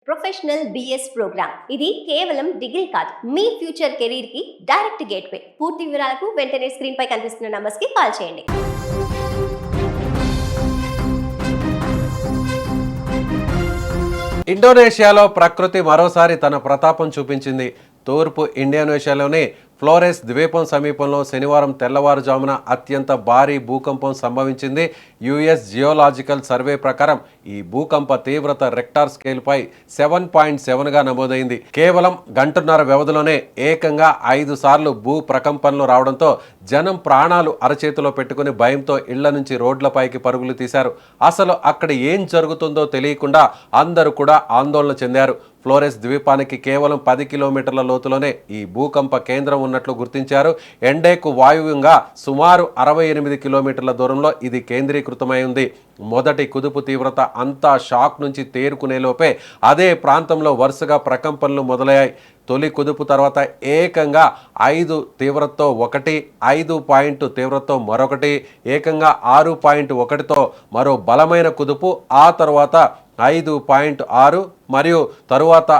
Professional BS programme. ఇది కేవలం degree కాదు, మీ ఫ్యూచర్ కెరీర్ కి డైరెక్ట్ గేట్వే. పూర్తి వివరాలకు వెంటనే స్క్రీన్ పై కనిపిస్తున్న నంబర్స్ కి కాల్ చేయండి. ఇండోనేషియాలో ప్రకృతి మరోసారి తన ప్రతాపం చూపించింది. తూర్పు ఇండోనేషియాలోని ఫ్లోరెస్ ద్వీపం సమీపంలో శనివారం తెల్లవారుజామున అత్యంత భారీ భూకంపం సంభవించింది. యుఎస్ జియోలాజికల్ సర్వే ప్రకారం ఈ భూకంప తీవ్రత రెక్టార్ స్కేల్పై 7.7గా నమోదైంది. కేవలం గంటన్నర వ్యవధిలోనే ఏకంగా 5 సార్లు భూ ప్రకంపనలు రావడంతో జనం ప్రాణాలు అరచేతిలో పెట్టుకుని భయంతో ఇళ్ల నుంచి రోడ్లపైకి పరుగులు తీశారు. అసలు అక్కడ ఏం జరుగుతుందో తెలియకుండా అందరూ కూడా ఆందోళన చెందారు. ఫ్లోరెస్ ద్వీపానికి కేవలం 10 కిలోమీటర్ల లోతులోనే ఈ భూకంప కేంద్రం ఉన్నట్లు గుర్తించారు. ఎండేకు వాయువ్యంగా సుమారు 68 కిలోమీటర్ల దూరంలో ఇది కేంద్రీకృతమై ఉంది. మొదటి కుదుపు తీవ్రత అంతా షాక్ నుంచి తేరుకునేలోపే అదే ప్రాంతంలో వరుసగా ప్రకంపనలు మొదలయ్యాయి. తొలి కుదుపు తర్వాత ఏకంగా 5 తీవ్రతతో ఒకటి, 5 పాయింట్ తీవ్రతతో మరొకటి, ఏకంగా 6.1తో మరో బలమైన కుదుపు, ఆ తర్వాత 5.6 మరియు తరువాత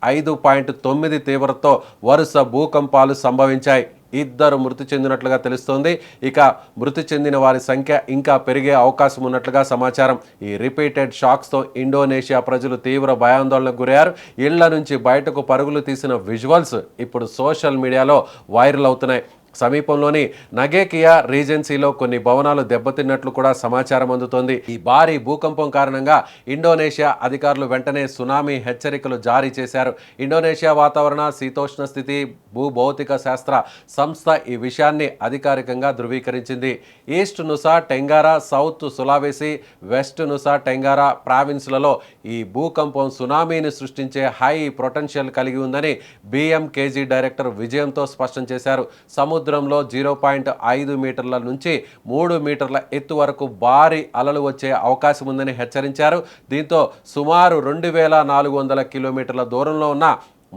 5.9 తీవ్రతతో వరుస భూకంపాలు సంభవించాయి. 2 మృతి చెందినట్లుగా తెలుస్తోంది. ఇక మృతి చెందిన వారి సంఖ్య ఇంకా పెరిగే అవకాశం ఉన్నట్లుగా సమాచారం. ఈ రిపీటెడ్ షాక్స్తో ఇండోనేషియా ప్రజలు తీవ్ర భయాందోళనకు గురయ్యారు. ఇళ్ల నుంచి బయటకు పరుగులు తీసిన విజువల్స్ ఇప్పుడు సోషల్ మీడియాలో వైరల్ అవుతున్నాయి. సమీపంలోని నగేకియా రీజెన్సీలో కొన్ని భవనాలు దెబ్బతిన్నట్లు కూడా సమాచారం అందుతోంది. ఈ భారీ భూకంపం కారణంగా ఇండోనేషియా అధికారులు వెంటనే సునామీ హెచ్చరికలు జారీ చేశారు. ఇండోనేషియా వాతావరణ శీతోష్ణ స్థితి భూభౌతిక శాస్త్ర సంస్థ ఈ విషయాన్ని అధికారికంగా ధృవీకరించింది. ఈస్ట్ నుసా టెంగారా, సౌత్ సులావేసి, వెస్ట్ నుసా టెంగారా ప్రావిన్స్లలో ఈ భూకంపం సునామీని సృష్టించే హై పొటెన్షియల్ కలిగి ఉందని బిఎంకేజీ డైరెక్టర్ విజయంతో స్పష్టం చేశారు. సముద్రంలో 0.5 మీటర్ల నుంచి 3 మీటర్ల ఎత్తు వరకు భారీ అలలు వచ్చే అవకాశం ఉందని హెచ్చరించారు. దీంతో సుమారు 2400 కిలోమీటర్ల దూరంలో ఉన్న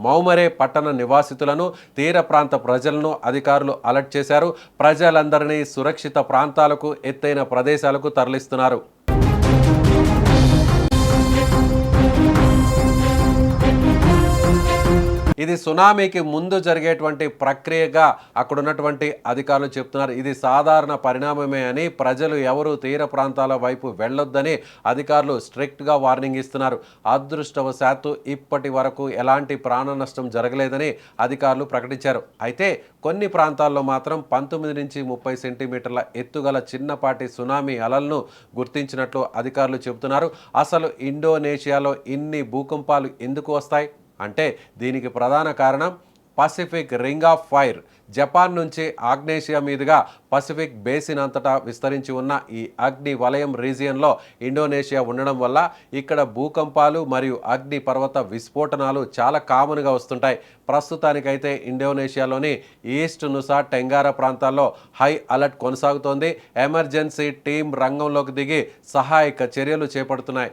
మౌమరే పట్టణ నివాసితులను, తీర ప్రాంత ప్రజలను అధికారులు అలర్ట్ చేశారు. ప్రజలందరినీ సురక్షిత ప్రాంతాలకు, ఎత్తైన ప్రదేశాలకు తరలిస్తున్నారు. ఇది సునామీకి ముందు జరిగేటువంటి ప్రక్రియగా అక్కడ ఉన్నటువంటి అధికారులు చెప్తున్నారు. ఇది సాధారణ పరిణామమే అని, ప్రజలు ఎవరు తీర ప్రాంతాల వైపు వెళ్ళొద్దని అధికారులు స్ట్రిక్ట్గా వార్నింగ్ ఇస్తున్నారు. అదృష్టవశాత్తు ఇప్పటి వరకు ఎలాంటి ప్రాణ నష్టం జరగలేదని అధికారులు ప్రకటించారు. అయితే కొన్ని ప్రాంతాల్లో మాత్రం 19 నుంచి 30 సెంటీమీటర్ల ఎత్తుగల చిన్నపాటి సునామీ అలలను గుర్తించినట్లు అధికారులు చెబుతున్నారు. అసలు ఇండోనేషియాలో ఇన్ని భూకంపాలు ఎందుకు వస్తాయి అంటే దీనికి ప్రధాన కారణం Pacific ring of fire. Japan నుంచి ఆగ్నేషియా మీదుగా పసిఫిక్ బేసిన్ అంతటా విస్తరించి ఉన్న ఈ అగ్ని వలయం రీజియన్లో ఇండోనేషియా ఉండడం వల్ల ఇక్కడ భూకంపాలు మరియు అగ్ని పర్వత విస్ఫోటనాలు చాలా కామన్గా వస్తుంటాయి. ప్రస్తుతానికైతే ఇండోనేషియాలోని ఈస్ట్ నుసా టెంగారా ప్రాంతాల్లో హై అలర్ట్ కొనసాగుతోంది. ఎమర్జెన్సీ టీం రంగంలోకి దిగి సహాయక చర్యలు చేపడుతున్నాయి.